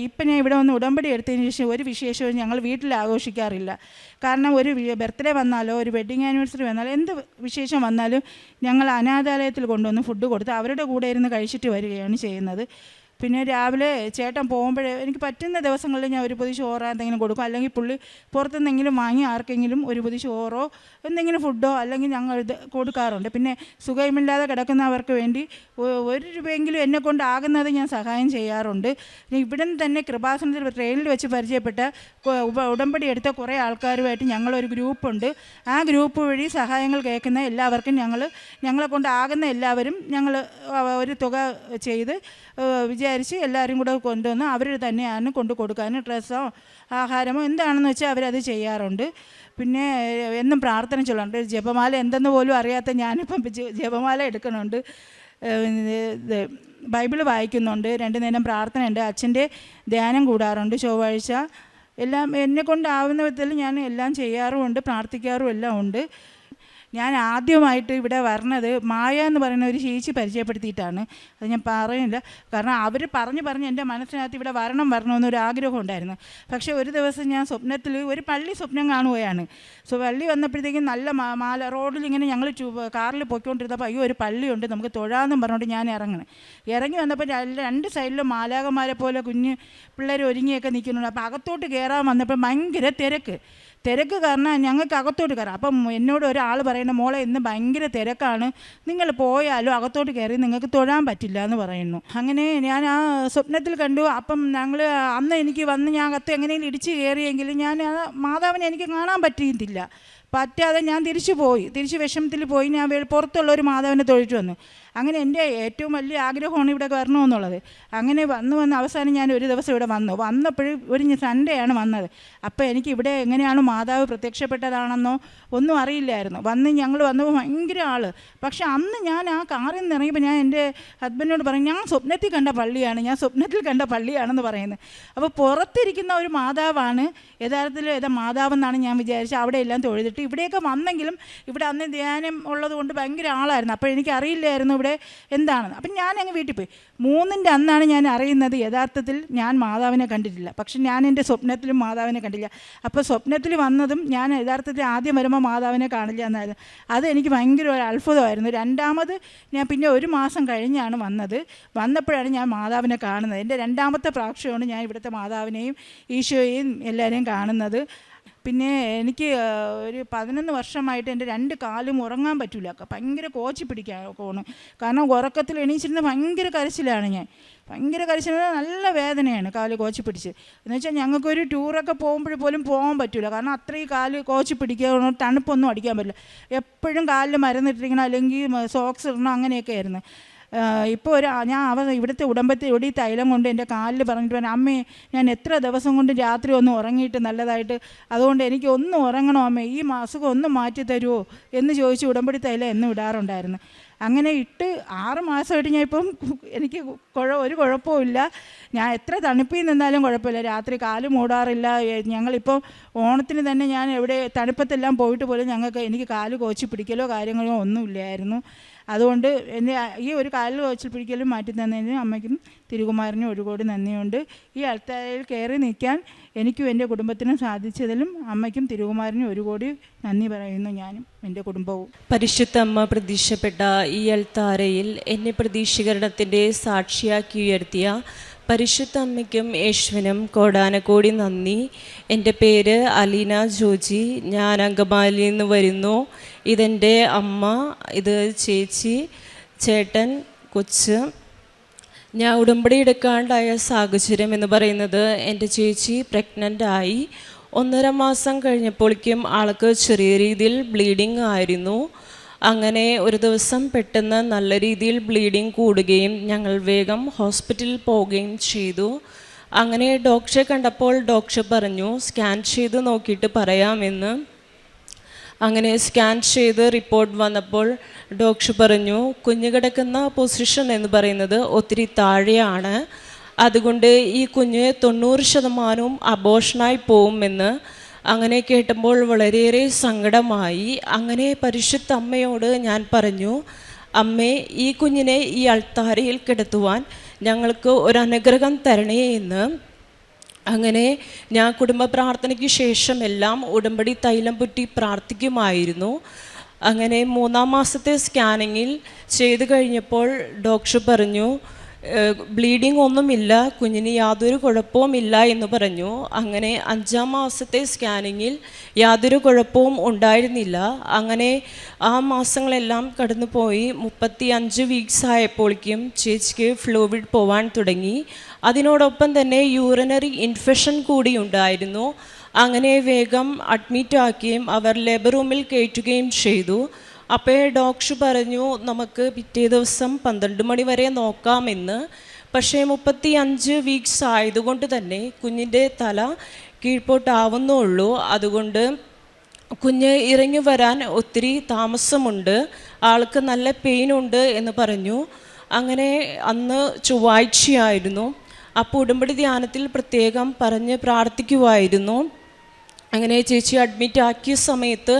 ഇപ്പം ഞാൻ ഇവിടെ വന്ന് ഉടമ്പടി എടുത്തതിന് ശേഷം ഒരു വിശേഷവും ഞങ്ങൾ വീട്ടിൽ ആഘോഷിക്കാറില്ല. കാരണം ഒരു ബർത്ത്ഡേ വന്നാലോ ഒരു വെഡ്ഡിങ് ആനിവേഴ്സറി വന്നാലോ എന്ത് വിശേഷം വന്നാലും ഞങ്ങൾ അനാഥാലയത്തിൽ കൊണ്ടുവന്ന് ഫുഡ് കൊടുത്ത് അവരുടെ കൂടെ ഇരുന്ന് കഴിച്ചിട്ട് വരികയാണ് ചെയ്യുന്നത്. പിന്നെ രാവിലെ ചേട്ടൻ പോകുമ്പോഴേ എനിക്ക് പറ്റുന്ന ദിവസങ്ങളിൽ ഞാൻ ഒരു പൊതി ചോറോ എന്തെങ്കിലും കൊടുക്കും. അല്ലെങ്കിൽ പുള്ളി പുറത്തുനിന്നെങ്കിലും വാങ്ങി ആർക്കെങ്കിലും ഒരു പൊതി ചോറോ എന്തെങ്കിലും ഫുഡോ അല്ലെങ്കിൽ ഞങ്ങൾ ഇത് കൊടുക്കാറുണ്ട്. പിന്നെ സുഖമില്ലാതെ കിടക്കുന്നവർക്ക് വേണ്ടി 1 രൂപയെങ്കിലും എന്നെ കൊണ്ടാകുന്നത് ഞാൻ സഹായം ചെയ്യാറുണ്ട്. ഇവിടെ നിന്ന് തന്നെ കൃപാസനത്തിൽ ട്രെയിനിൽ വെച്ച് പരിചയപ്പെട്ട ഉടമ്പടി എടുത്ത കുറേ ആൾക്കാരുമായിട്ട് ഞങ്ങളൊരു ഗ്രൂപ്പുണ്ട്. ആ ഗ്രൂപ്പ് വഴി സഹായങ്ങൾ കേൾക്കുന്ന എല്ലാവർക്കും ഞങ്ങളെ കൊണ്ടാകുന്ന എല്ലാവരും ഞങ്ങൾ ഒരു തുക ചെയ്ത് വിചാരിച്ച് എല്ലാവരും കൂടെ കൊണ്ടുവന്ന് അവർ തന്നെയാണ് കൊണ്ടു കൊടുക്കാൻ. ഡ്രസ്സോ ആഹാരമോ എന്താണെന്ന് വെച്ചാൽ അവരത് ചെയ്യാറുണ്ട്. പിന്നെ എന്നും പ്രാർത്ഥന ചൊല്ലുന്നുണ്ട്. ജപമാല എന്തെന്ന് പോലും അറിയാത്ത ഞാനിപ്പം ജപമാല എടുക്കുന്നുണ്ട്, ബൈബിൾ വായിക്കുന്നുണ്ട്, 2 നേരം പ്രാർത്ഥനയുണ്ട്, അച്ഛൻ്റെ ധ്യാനം കൂടാറുണ്ട് ചൊവ്വാഴ്ച. എല്ലാം എന്നെ കൊണ്ടാവുന്ന വിധത്തിൽ ഞാൻ എല്ലാം ചെയ്യാറുമുണ്ട്, പ്രാർത്ഥിക്കാറും എല്ലാം ഉണ്ട്. ഞാൻ ആദ്യമായിട്ട് ഇവിടെ വരണത് മായ എന്ന് പറയുന്ന ഒരു ചേച്ചി പരിചയപ്പെടുത്തിയിട്ടാണ്. അത് ഞാൻ പറയുന്നില്ല, കാരണം അവർ പറഞ്ഞ് എൻ്റെ മനസ്സിനകത്ത് ഇവിടെ വരണമെന്നൊരു ആഗ്രഹം ഉണ്ടായിരുന്നു. പക്ഷേ ഒരു ദിവസം ഞാൻ സ്വപ്നത്തിൽ ഒരു പള്ളി സ്വപ്നം കാണുകയാണ്. പള്ളി വന്നപ്പോഴത്തേക്കും നല്ല മാല റോഡിൽ ഇങ്ങനെ ഞങ്ങൾ കാറിൽ പോയിക്കൊണ്ടിരുന്നപ്പോൾ അയ്യോ ഒരു പള്ളിയുണ്ട് നമുക്ക് തൊഴാമെന്നും പറഞ്ഞുകൊണ്ട് ഞാൻ ഇറങ്ങി വന്നപ്പോൾ 2 സൈഡിലും മാലാകന്മാരെ പോലെ കുഞ്ഞ് പിള്ളേർ ഒരുങ്ങിയൊക്കെ നിൽക്കുന്നുണ്ട്. അപ്പോൾ അകത്തോട്ട് കയറാൻ വന്നപ്പോൾ ഭയങ്കര തിരക്ക് കാരണം ഞങ്ങൾക്ക് അകത്തോട്ട് കയറാം. അപ്പം എന്നോട് ഒരാൾ പറയുന്നു, മോളെ ഇന്ന് ഭയങ്കര തിരക്കാണ്, നിങ്ങൾ പോയാലും അകത്തോട്ട് കയറി നിങ്ങൾക്ക് തൊഴാൻ പറ്റില്ല എന്ന് പറയുന്നു. അങ്ങനെ ഞാൻ ആ സ്വപ്നത്തിൽ കണ്ടു. അപ്പം ഞങ്ങൾ അന്ന് എനിക്ക് വന്ന് ഞാൻ അകത്ത് എങ്ങനെയും ഇടിച്ച് കയറിയെങ്കിലും ഞാൻ മാതാവിനെ എനിക്ക് കാണാൻ പറ്റാതെ ഞാൻ തിരിച്ച് വിഷമത്തിൽ പോയി ഞാൻ പുറത്തുള്ള ഒരു മാതാവിനെ തൊഴിച്ചു വന്നു. അങ്ങനെ എൻ്റെ ഏറ്റവും വലിയ ആഗ്രഹമാണ് ഇവിടെ വരണമെന്നുള്ളത്. അങ്ങനെ വന്ന് അവസാനം ഞാൻ ഒരു ദിവസം ഇവിടെ വന്നപ്പോഴും ഒരു സൺഡേ ആണ് വന്നത്. അപ്പോൾ എനിക്ക് ഇവിടെ എങ്ങനെയാണ് മാതാവ് പ്രത്യക്ഷപ്പെട്ടതാണെന്നോ ഒന്നും അറിയില്ലായിരുന്നു. ഞങ്ങൾ വന്നപ്പോൾ ഭയങ്കര ആൾ. പക്ഷെ അന്ന് ഞാൻ ആ കാറിൽ നിന്ന് ഇറങ്ങിയപ്പോൾ ഞാൻ എൻ്റെ ഹസ്ബൻഡിനോട് പറയും, ഞാൻ സ്വപ്നത്തിൽ കണ്ട പള്ളിയാണെന്ന് പറയുന്നത്. അപ്പോൾ പുറത്തിരിക്കുന്ന ഒരു മാതാവാണ് യഥാർത്ഥത്തിൽ മാതാവെന്നാണ് ഞാൻ വിചാരിച്ചത്. അവിടെ എല്ലാം തൊഴുതിട്ട് ഇവിടെയൊക്കെ വന്നെങ്കിലും ഇവിടെ അന്ന് ധ്യാനം ഉള്ളത് കൊണ്ട് ഭയങ്കര ആളായിരുന്നു. അപ്പോൾ എനിക്ക് അറിയില്ലായിരുന്നു ഇവിടെ എന്താണെന്ന്. അപ്പം ഞാൻ അങ്ങ് വീട്ടിൽ പോയി. 3-ന്റെ അന്നാണ് ഞാൻ അറിയുന്നത് യഥാർത്ഥത്തിൽ ഞാൻ മാതാവിനെ കണ്ടിട്ടില്ല. പക്ഷെ ഞാൻ എൻ്റെ സ്വപ്നത്തിലും മാതാവിനെ കണ്ടില്ല. അപ്പോൾ സ്വപ്നത്തിൽ വന്നതും ഞാൻ യഥാർത്ഥത്തിൽ ആദ്യം വരുമ്പോൾ മാതാവിനെ കാണില്ല എന്നായിരുന്നു. അത് എനിക്ക് ഭയങ്കര ഒരു അത്ഭുതമായിരുന്നു. രണ്ടാമത് ഞാൻ പിന്നെ 1 മാസം കഴിഞ്ഞാണ് വന്നപ്പോഴാണ് ഞാൻ മാതാവിനെ കാണുന്നത്. എൻ്റെ 2ാമത്തെ പ്രാവശ്യമാണ് ഞാൻ ഇവിടുത്തെ മാതാവിനെയും ഈശോയെയും എല്ലാവരെയും കാണുന്നത്. പിന്നെ എനിക്ക് ഒരു 11 വർഷമായിട്ട് എൻ്റെ 2 കാലും ഉറങ്ങാൻ പറ്റില്ല. ഭയങ്കര കോച്ചി പിടിക്കാൻ പോകണം. കാരണം ഉറക്കത്തിൽ എണീച്ചിരുന്ന ഭയങ്കര കരച്ചിലാണ് ഞാൻ. ഭയങ്കര കരച്ചിൽ, നല്ല വേദനയാണ് കാല് കോച്ചി പിടിച്ച്. എന്ന് വെച്ചാൽ ഞങ്ങൾക്കൊരു ടൂറൊക്കെ പോകുമ്പോൾ പോലും പോകാൻ പറ്റില്ല. കാരണം അത്രയും കാല് കോച്ചി പിടിക്കുക, തണുപ്പൊന്നും അടിക്കാൻ പറ്റില്ല. എപ്പോഴും കാലിൽ മരുന്നിട്ടിരിക്കണം, അല്ലെങ്കിൽ സോക്സ് ഇടണം, അങ്ങനെയൊക്കെ ആയിരുന്നു. ഇപ്പോൾ ഇവിടുത്തെ ഉടമ്പടി തൈലം കൊണ്ട് എൻ്റെ കാലിൽ പറഞ്ഞിട്ട് പറഞ്ഞു, അമ്മേ ഞാൻ എത്ര ദിവസം കൊണ്ട് രാത്രി ഒന്നും ഉറങ്ങിയിട്ട് നല്ലതായിട്ട്, അതുകൊണ്ട് എനിക്ക് ഒന്നും ഉറങ്ങണോ അമ്മേ, ഈ അസുഖം ഒന്ന് മാറ്റി തരുമോ എന്ന് ചോദിച്ച് ഉടമ്പടി തൈലം എന്നും ഇടാറുണ്ടായിരുന്നു. അങ്ങനെ ഇട്ട് 6 മാസമായിട്ട് ഞാൻ ഇപ്പം എനിക്ക് ഒരു കുഴപ്പമില്ല. ഞാൻ എത്ര തണുപ്പിൽ നിന്നാലും കുഴപ്പമില്ല. രാത്രി കാല് മൂടാറില്ല. ഞങ്ങളിപ്പോൾ ഓണത്തിന് തന്നെ ഞാൻ എവിടെ തണുപ്പത്തെല്ലാം പോയിട്ട് പോലും എനിക്ക് കാല് കോച്ചി പിടിക്കലോ കാര്യങ്ങളോ ഒന്നുമില്ലായിരുന്നു. അതുകൊണ്ട് ഈ ഒരു കാലിൽ കോച്ചിൽ പിടിക്കലും മാറ്റി തന്നതിന് അമ്മയ്ക്കും തിരുകുമാരനും ഒരുപാട് നന്ദിയുണ്ട്. ഈ അൾത്താരയിൽ കയറി നിൽക്കാൻ എനിക്കും എൻ്റെ കുടുംബത്തിനും സാധിച്ചതിലും അമ്മയ്ക്കും തിരുകുമാരനും ഒരുപാട് നന്ദി പറയുന്നു, ഞാനും എൻ്റെ കുടുംബവും. പരിശുദ്ധ അമ്മ പ്രതീക്ഷപ്പെട്ട ഈ അൾത്താരയിൽ എന്നെ പ്രതീക്ഷീകരണത്തിൻ്റെ സാക്ഷിയാക്കി ഉയർത്തിയ പരിശുദ്ധ അമ്മയ്ക്കും യേശുവിനും കോടാനക്കോടി നന്ദി. എൻ്റെ പേര് അലീന ജോജി. ഞാൻ അങ്കമാലിയിൽ നിന്ന് വരുന്നു. ഇതെൻ്റെ അമ്മ, ഇത് ചേച്ചി, ചേട്ടൻ, കൊച്ച്. ഞാൻ ഉടമ്പടി എടുക്കാണ്ടായ സാഹചര്യം എന്ന് പറയുന്നത്, എൻ്റെ ചേച്ചി പ്രഗ്നൻ്റ് ആയി 1.5 മാസം കഴിഞ്ഞപ്പോഴേക്കും ആൾക്ക് ചെറിയ രീതിയിൽ ബ്ലീഡിങ് ആയിരുന്നു. അങ്ങനെ ഒരു ദിവസം പെട്ടെന്ന് നല്ല രീതിയിൽ ബ്ലീഡിങ് കൂടുകയും ഞങ്ങൾ വേഗം ഹോസ്പിറ്റലിൽ പോവുകയും ചെയ്തു. അങ്ങനെ ഡോക്ടറെ കണ്ടപ്പോൾ ഡോക്ടർ പറഞ്ഞു സ്കാൻ ചെയ്ത് നോക്കിയിട്ട് പറയാമെന്ന്. അങ്ങനെ സ്കാൻ ചെയ്ത് റിപ്പോർട്ട് വന്നപ്പോൾ ഡോക്ടർ പറഞ്ഞു കുഞ്ഞ് കിടക്കുന്ന പൊസിഷൻ എന്ന് പറയുന്നത് ഒത്തിരി താഴെയാണ്, അതുകൊണ്ട് ഈ കുഞ്ഞ് 90% അബോഷനായി പോകുമെന്ന്. അങ്ങനെ കേട്ടപ്പോൾ വളരെയേറെ സങ്കടമായി. അങ്ങനെ പരിശുദ്ധ അമ്മയോട് ഞാൻ പറഞ്ഞു, അമ്മേ, ഈ കുഞ്ഞിനെ ഈ അൾത്താരയിൽ കിടത്തുവാൻ ഞങ്ങൾക്ക് ഒരു അനുഗ്രഹം തരണേ എന്ന്. അങ്ങനെ ഞാൻ കുടുംബ പ്രാർത്ഥനയ്ക്ക് ശേഷം എല്ലാം ഉടമ്പടി തൈലം പുറ്റി പ്രാർത്ഥിക്കുമായിരുന്നു. അങ്ങനെ 3-ാം മാസത്തെ സ്കാനിങ്ങിൽ ചെയ്ത് കഴിഞ്ഞപ്പോൾ ഡോക്ടർ പറഞ്ഞു ബ്ലീഡിംഗ് ഒന്നുമില്ല, കുഞ്ഞിന് യാതൊരു കുഴപ്പവുമില്ല എന്ന് പറഞ്ഞു. അങ്ങനെ 5-ാം മാസത്തെ സ്കാനിങ്ങിൽ യാതൊരു കുഴപ്പവും ഉണ്ടായിരുന്നില്ല. അങ്ങനെ ആ മാസങ്ങളെല്ലാം കടന്നുപോയി. 35 വീക്സ് ആയപ്പോഴേക്കും ചേച്ചിക്ക് ഫ്ലൂയിഡ് പോവാൻ തുടങ്ങി. അതിനോടൊപ്പം തന്നെ യൂറിനറി ഇൻഫെക്ഷൻ കൂടി ഉണ്ടായിരുന്നു. അങ്ങനെ വേഗം അഡ്മിറ്റാക്കുകയും അവർ ലേബർ റൂമിൽ കയറ്റുകയും ചെയ്തു. അപ്പോൾ ഡോക്ടർ പറഞ്ഞു നമുക്ക് പിറ്റേ ദിവസം 12 മണി വരെ നോക്കാമെന്ന്. പക്ഷേ 35 വീക്സ് ആയതുകൊണ്ട് തന്നെ കുഞ്ഞിൻ്റെ തല കീഴ്പോട്ടാവുന്നുള്ളൂ. അതുകൊണ്ട് കുഞ്ഞ് ഇറങ്ങി വരാൻ ഒത്തിരി താമസമുണ്ട്, ആൾക്ക് നല്ല പെയിനുണ്ട് എന്ന് പറഞ്ഞു. അങ്ങനെ അന്ന് ചൊവ്വാഴ്ചയായിരുന്നു. അപ്പോൾ ഉടമ്പടി ധ്യാനത്തിൽ പ്രത്യേകം പറഞ്ഞ് പ്രാർത്ഥിക്കുമായിരുന്നു. അങ്ങനെ ചേച്ചി അഡ്മിറ്റ് ആക്കിയ സമയത്ത്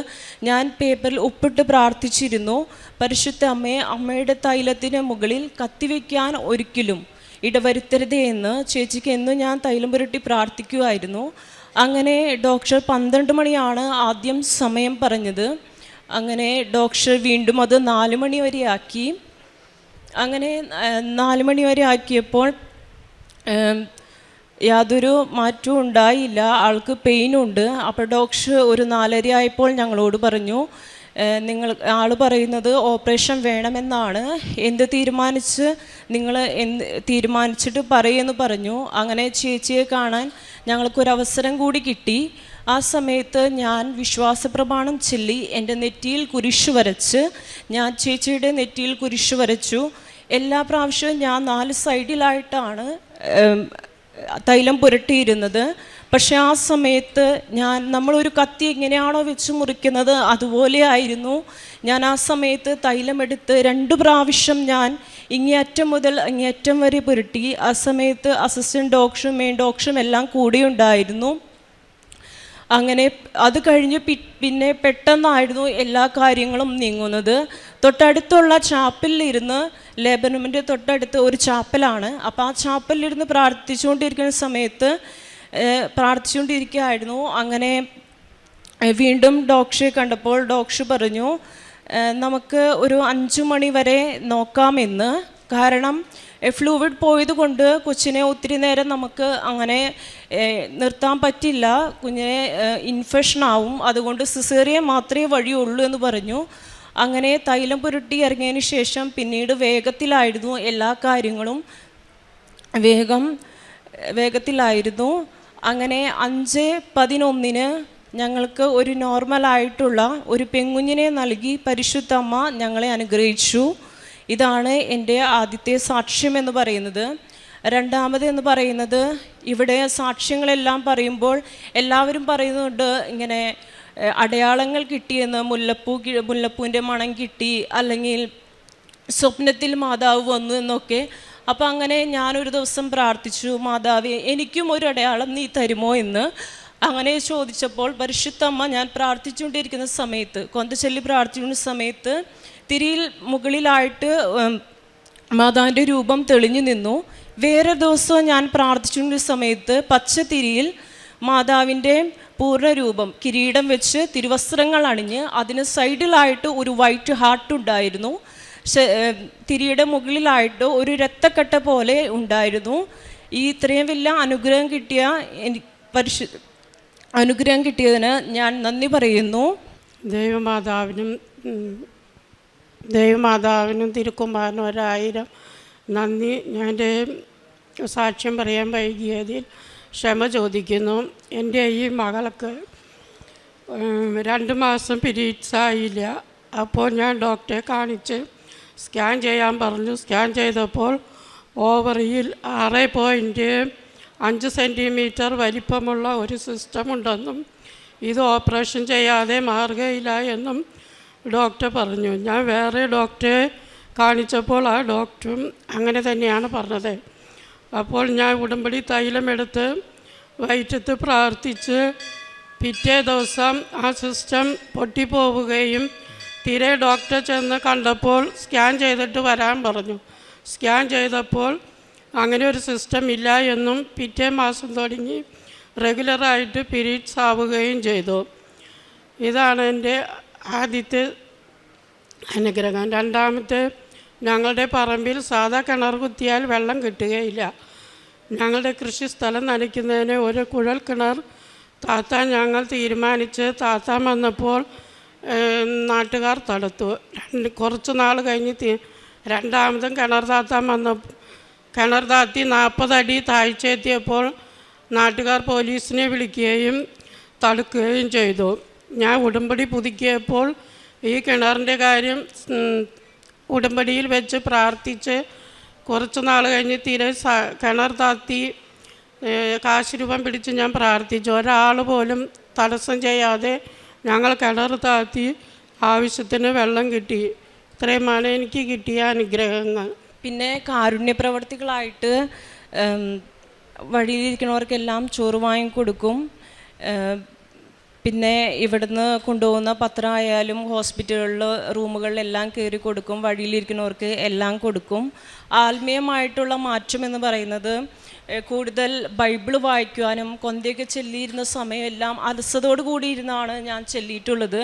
ഞാൻ പേപ്പറിൽ ഒപ്പിട്ട് പ്രാർത്ഥിച്ചിരുന്നു, പരിശുദ്ധ അമ്മയെ അമ്മയുടെ തൈലത്തിന് മുകളിൽ കത്തിവെക്കാൻ ഒരിക്കലും ഇടവരുത്തരുതേ എന്ന് ചേച്ചിക്ക് എന്നും ഞാൻ തൈലം പുരട്ടി പ്രാർത്ഥിക്കുമായിരുന്നു. അങ്ങനെ ഡോക്ടർ 12 മണിയാണ് ആദ്യം സമയം പറഞ്ഞത്. അങ്ങനെ ഡോക്ടർ വീണ്ടും അത് 4 മണി വരെ ആക്കി. അങ്ങനെ 4 മണി വരെ ആക്കിയപ്പോൾ യാതൊരു മാറ്റവും ഉണ്ടായില്ല, ആൾക്ക് പെയിനുണ്ട്. അപ്പോൾ ഡോക്ടർ ഒരു 4:30 ആയപ്പോൾ ഞങ്ങളോട് പറഞ്ഞു ആൾ പറയുന്നത് ഓപ്പറേഷൻ വേണമെന്നാണ്, നിങ്ങൾ തീരുമാനിച്ചിട്ട് പറയുമെന്ന് പറഞ്ഞു. അങ്ങനെ ചേച്ചിയെ കാണാൻ ഞങ്ങൾക്കൊരവസരം കൂടി കിട്ടി. ആ സമയത്ത് ഞാൻ വിശ്വാസപ്രമാണം ചൊല്ലി എൻ്റെ നെറ്റിയിൽ കുരിശ് വരച്ച്, ഞാൻ ചേച്ചിയുടെ നെറ്റിയിൽ കുരിശ് വരച്ചു. എല്ലാ പ്രാവശ്യവും ഞാൻ 4 സൈഡിലായിട്ടാണ് തൈലം പുരട്ടിയിരുന്നത്. പക്ഷെ ആ സമയത്ത് നമ്മളൊരു കത്തി എങ്ങനെയാണോ വെച്ച് മുറിക്കുന്നത് അതുപോലെ ആയിരുന്നു. ഞാൻ ആ സമയത്ത് തൈലമെടുത്ത് 2 പ്രാവശ്യം ഞാൻ ഇങ്ങേയറ്റം മുതൽ അങ്ങേയറ്റം വരെ പുരട്ടി. ആ സമയത്ത് അസിസ്റ്റൻറ്റ് ഡോക്ടറും മെയിൻ ഡോക്ടറും എല്ലാം കൂടെ ഉണ്ടായിരുന്നു. അങ്ങനെ അത് കഴിഞ്ഞ് പിന്നെ പെട്ടെന്നായിരുന്നു എല്ലാ കാര്യങ്ങളും നീങ്ങുന്നത്. തൊട്ടടുത്തുള്ള ചാപ്പലിലിരുന്ന്, ലേബനൂമിൻ്റെ തൊട്ടടുത്ത് ഒരു ചാപ്പലാണ്. അപ്പോൾ ആ ചാപ്പലിലിരുന്ന് പ്രാർത്ഥിച്ചുകൊണ്ടിരിക്കുകയായിരുന്നു. അങ്ങനെ വീണ്ടും ഡോക്ടറെ കണ്ടപ്പോൾ ഡോക്ടർ പറഞ്ഞു നമുക്ക് ഒരു 5 മണി വരെ നോക്കാമെന്ന്. കാരണം ഫ്ലൂയിഡ് പോയതുകൊണ്ട് കൊച്ചിനെ ഒത്തിരി നേരം നമുക്ക് അങ്ങനെ നിർത്താൻ പറ്റില്ല, കുഞ്ഞിനെ ഇൻഫെക്ഷൻ ആവും, അതുകൊണ്ട് സിസേറിയൻ മാത്രമേ വഴിയുള്ളൂ എന്ന് പറഞ്ഞു. അങ്ങനെ തൈലം പുരട്ടി ഇറങ്ങിയതിന് ശേഷം പിന്നീട് വേഗത്തിലായിരുന്നു എല്ലാ കാര്യങ്ങളും, വേഗത്തിലായിരുന്നു. അങ്ങനെ 5:11 ഞങ്ങൾക്ക് ഒരു നോർമലായിട്ടുള്ള ഒരു പെൺകുഞ്ഞിനെ നൽകി പരിശുദ്ധ അമ്മ ഞങ്ങളെ അനുഗ്രഹിച്ചു. ഇതാണ് എൻ്റെ ആദ്യത്തെ സാക്ഷ്യം എന്ന് പറയുന്നത്. രണ്ടാമത് എന്ന് പറയുന്നത്, ഇവിടെ സാക്ഷ്യങ്ങളെല്ലാം പറയുമ്പോൾ എല്ലാവരും പറയുന്നുണ്ട് ഇങ്ങനെ അടയാളങ്ങൾ കിട്ടിയെന്ന്, മുല്ലപ്പൂവിൻ്റെ മണം കിട്ടി, അല്ലെങ്കിൽ സ്വപ്നത്തിൽ മാതാവ് വന്നു എന്നൊക്കെ. അപ്പോൾ അങ്ങനെ ഞാനൊരു ദിവസം പ്രാർത്ഥിച്ചു, മാതാവേ എനിക്കും ഒരു അടയാളം നീ തരുമോ എന്ന്. അങ്ങനെ ചോദിച്ചപ്പോൾ പരിശുദ്ധ അമ്മ ഞാൻ പ്രാർത്ഥിച്ചുകൊണ്ടിരിക്കുന്ന സമയത്ത്, കൊന്തച്ചൊല്ലി പ്രാർത്ഥിക്കുന്ന സമയത്ത് തിരിയിൽ മുകളിലായിട്ട് മാതാവിൻ്റെ രൂപം തെളിഞ്ഞു നിന്നു. വേറെ ദിവസം ഞാൻ പ്രാർത്ഥിച്ചുകൊണ്ടിരുന്ന സമയത്ത് പച്ചത്തിരിയിൽ മാതാവിൻ്റെ പൂർണ്ണരൂപം കിരീടം വെച്ച് തിരുവസ്ത്രങ്ങൾ അണിഞ്ഞ് അതിന് സൈഡിലായിട്ട് ഒരു വൈറ്റ് ഹാർട്ട് ഉണ്ടായിരുന്നു. തിരിയുടെ മുകളിലായിട്ട് ഒരു രക്തക്കട്ട പോലെ ഉണ്ടായിരുന്നു. ഈ ഇത്രയും വലിയ അനുഗ്രഹം കിട്ടിയതിന് ഞാൻ നന്ദി പറയുന്നു. ദൈവമാതാവിനും തിരുക്കുമാരനും 1000 നന്ദി. ഞാൻ എൻ്റെ സാക്ഷ്യം പറയാൻ വൈകിയതിൽ ക്ഷമ ചോദിക്കുന്നു. എൻ്റെ ഈ മകൾക്ക് 2 മാസം പീരീഡ്സ് ആയില്ല. അപ്പോൾ ഞാൻ ഡോക്ടറെ കാണിച്ച് സ്കാൻ ചെയ്യാൻ പറഞ്ഞു. സ്കാൻ ചെയ്തപ്പോൾ ഓവറിയിൽ 6.5 സെൻറ്റിമീറ്റർ വലിപ്പമുള്ള ഒരു സിസ്റ്റം ഉണ്ടെന്നും ഇത് ഓപ്പറേഷൻ ചെയ്യാതെ മാറുകയില്ല എന്നും ഡോക്ടർ പറഞ്ഞു. ഞാൻ വേറെ ഡോക്ടറെ കാണിച്ചപ്പോൾ ആ ഡോക്ടറും അങ്ങനെ തന്നെയാണ് പറഞ്ഞത്. അപ്പോൾ ഞാൻ ഉടമ്പടി തൈലമെടുത്ത് വയറ്റത്ത് പ്രാർത്ഥിച്ച് പിറ്റേ ദിവസം ആ സിസ്റ്റം പൊട്ടിപ്പോവുകയും തിരെ ഡോക്ടറെ ചെന്ന് കണ്ടപ്പോൾ സ്കാൻ ചെയ്തിട്ട് വരാൻ പറഞ്ഞു. സ്കാൻ ചെയ്തപ്പോൾ അങ്ങനെ ഒരു സിസ്റ്റം ഇല്ല എന്നും പിറ്റേ മാസം തുടങ്ങി റെഗുലറായിട്ട് പീരീഡ്സ് ആവുകയും ചെയ്തു. ഇതാണ് എൻ്റെ ആദ്യത്തെ അനുഗ്രഹം. രണ്ടാമത്തെ, ഞങ്ങളുടെ പറമ്പിൽ സാധാ കിണർ കുത്തിയാൽ വെള്ളം കിട്ടുകയില്ല. ഞങ്ങളുടെ കൃഷി സ്ഥലം നനയ്ക്കുന്നതിന് ഒരു കുഴൽ കിണർ താത്താൻ ഞങ്ങൾ തീരുമാനിച്ച് താത്താൻ വന്നപ്പോൾ നാട്ടുകാർ തടുത്തു. കുറച്ച് നാൾ കഴിഞ്ഞ് രണ്ടാമതും കിണർ താത്തി 40 അടി താഴ്ചയെത്തിയപ്പോൾ നാട്ടുകാർ പോലീസിനെ വിളിക്കുകയും തടുക്കുകയും ചെയ്തു. ഞാൻ ഉടമ്പടി പുതുക്കിയപ്പോൾ ഈ കിണറിൻ്റെ കാര്യം ഉടമ്പടിയിൽ വെച്ച് പ്രാർത്ഥിച്ച് കുറച്ച് നാൾ കഴിഞ്ഞ് കിണർ താത്തി കാശ് രൂപം പിടിച്ച് ഞാൻ പ്രാർത്ഥിച്ചു. ഒരാൾ പോലും തടസ്സം ചെയ്യാതെ ഞങ്ങൾ കിണർ താത്തി ആവശ്യത്തിന് വെള്ളം കിട്ടി. ഇത്രയുമാണ് എനിക്ക് കിട്ടിയ അനുഗ്രഹങ്ങൾ. പിന്നെ കാരുണ്യ പ്രവർത്തികളായിട്ട് വഴിയിലിരിക്കുന്നവർക്കെല്ലാം ചോറ് വാങ്ങിക്കൊടുക്കും. പിന്നെ ഇവിടുന്ന് കൊണ്ടുപോകുന്ന പത്രമായാലും ഹോസ്പിറ്റലുകളിൽ റൂമുകളിലെല്ലാം കയറി കൊടുക്കും. വഴിയിലിരിക്കുന്നവർക്ക് എല്ലാം കൊടുക്കും. ആത്മീയമായിട്ടുള്ള മാറ്റം എന്ന് പറയുന്നത് കൂടുതൽ ബൈബിള് വായിക്കുവാനും കൊന്തയൊക്കെ ചൊല്ലിയിരുന്ന സമയമെല്ലാം അലസതയോട് കൂടി ഇരുന്നാണ് ഞാൻ ചൊല്ലിയിട്ടുള്ളത്.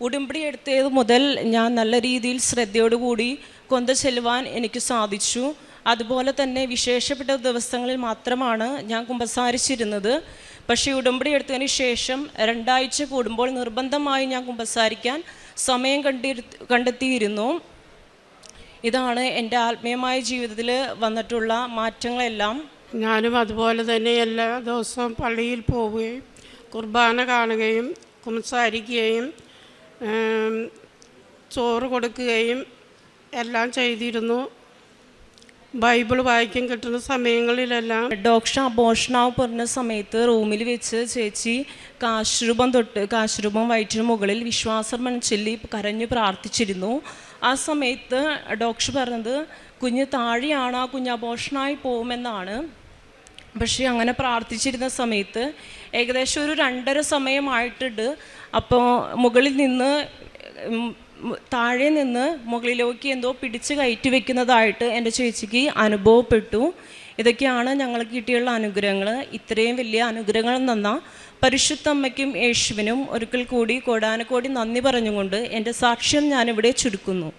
ഉടമ്പടി എടുത്തത് മുതൽ ഞാൻ നല്ല രീതിയിൽ ശ്രദ്ധയോടുകൂടി കൊന്ത ചെല്ലുവാൻ എനിക്ക് സാധിച്ചു. അതുപോലെ തന്നെ വിശേഷപ്പെട്ട ദിവസങ്ങളിൽ മാത്രമാണ് ഞാൻ കുമ്പസാരിച്ചിരുന്നത്. പക്ഷേ ഉടമ്പടി എടുത്തതിന് ശേഷം 2 ആഴ്ച കൂടുമ്പോൾ നിർബന്ധമായി ഞാൻ കുമ്പസാരിക്കാൻ സമയം കണ്ടെത്തിയിരുന്നു. ഇതാണ് എൻ്റെ ആത്മീയമായ ജീവിതത്തിൽ വന്നിട്ടുള്ള മാറ്റങ്ങളെല്ലാം. ഞാനും അതുപോലെ തന്നെ എല്ലാ ദിവസവും പള്ളിയിൽ പോവുകയും കുർബാന കാണുകയും കുമ്പസാരിക്കുകയും ചോറ് കൊടുക്കുകയും എല്ലാം ചെയ്തിരുന്നു. ബൈബിൾ വായിക്കാൻ കിട്ടുന്ന സമയങ്ങളിലെല്ലാം. ഡോക്ടർ അബോഷണാവ് പറഞ്ഞ സമയത്ത് റൂമിൽ വെച്ച് ചേച്ചി കാശുരൂപം വയറ്റിന് മുകളിൽ വിശ്വാസം ചൊല്ലി കരഞ്ഞു പ്രാർത്ഥിച്ചിരുന്നു. ആ സമയത്ത് ഡോക്ടർ പറഞ്ഞത് കുഞ്ഞ് താഴെയാണ്, ആ കുഞ്ഞ് അബോഷണായി പോകുമെന്നാണ്. പക്ഷേ അങ്ങനെ പ്രാർത്ഥിച്ചിരുന്ന സമയത്ത് ഏകദേശം ഒരു 2:30 സമയമായിട്ടുണ്ട്. അപ്പോൾ മുകളിൽ നിന്ന് താഴെ നിന്ന് മുകളിലേക്ക് എന്തോ പിടിച്ച് കയറ്റി വെക്കുന്നതായിട്ട് എൻ്റെ ചേച്ചിക്ക് അനുഭവപ്പെട്ടു. ഇതൊക്കെയാണ് ഞങ്ങൾക്ക് കിട്ടിയുള്ള അനുഗ്രഹങ്ങൾ. ഇത്രയും വലിയ അനുഗ്രഹങ്ങൾ തന്ന പരിശുദ്ധ അമ്മയ്ക്കും യേശുവിനും ഒരിക്കൽ കൂടി കോടാനക്കോടി നന്ദി പറഞ്ഞുകൊണ്ട് എൻ്റെ സാക്ഷ്യം ഞാനിവിടെ ചുരുക്കുന്നു.